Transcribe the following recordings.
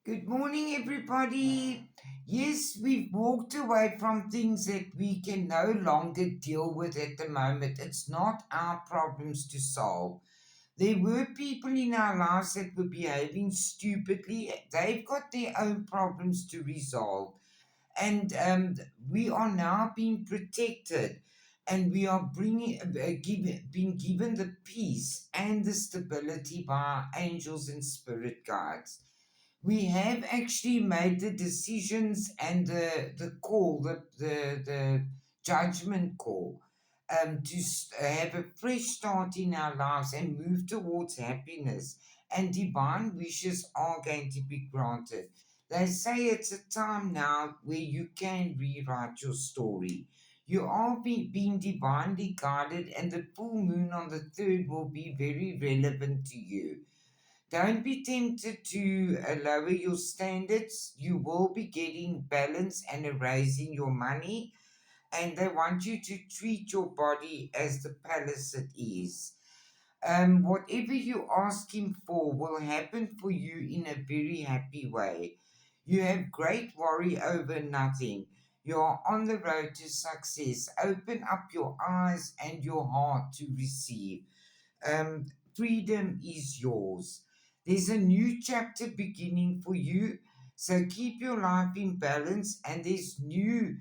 Good morning, everybody. Yes, we've walked away from things that we can no longer deal with at the moment. It's not our problems to solve. There were people in our lives that were behaving stupidly. They've got their own problems to resolve. And we are now being protected and we are being given the peace and the stability by our angels and spirit guides. We have actually made the decisions and the call, the judgment call, have a fresh start in our lives and move towards happiness. And divine wishes are going to be granted. They say it's a time now where you can rewrite your story. You are being divinely guided, and the full moon on the 3rd will be very relevant to you. Don't be tempted to lower your standards. You will be getting balance and erasing your money, and they want you to treat your body as the palace it is. Whatever you ask Him for will happen for you in a very happy way. You have great worry over nothing. You are on the road to success. Open up your eyes and your heart to receive. um, Freedom is yours. There's a new chapter beginning for you. So keep your life in balance, and there's new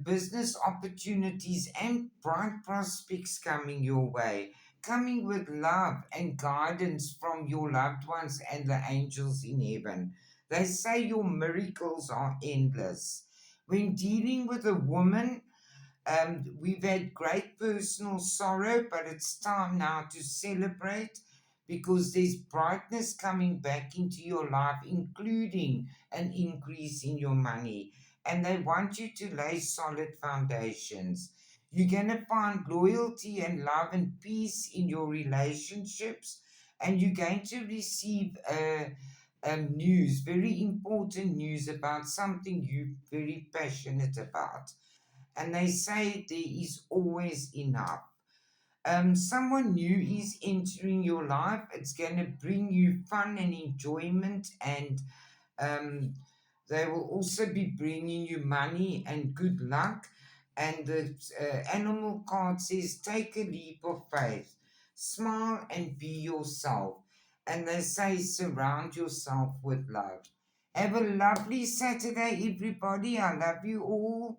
business opportunities and bright prospects coming your way, coming with love and guidance from your loved ones and the angels in heaven. They say your miracles are endless. When dealing with a woman, we've had great personal sorrow, but it's time now to celebrate because there's brightness coming back into your life, including an increase in your money. And they want you to lay solid foundations. You're going to find loyalty and love and peace in your relationships, and you're going to receive news, very important news about something you're very passionate about, and they say there is always enough. Someone new is entering your life. It's going to bring you fun and enjoyment, and um, they will also be bringing you money and good luck. And the animal card says, take a leap of faith, smile and be yourself. And they say, surround yourself with love. Have a lovely Saturday, everybody. I love you all.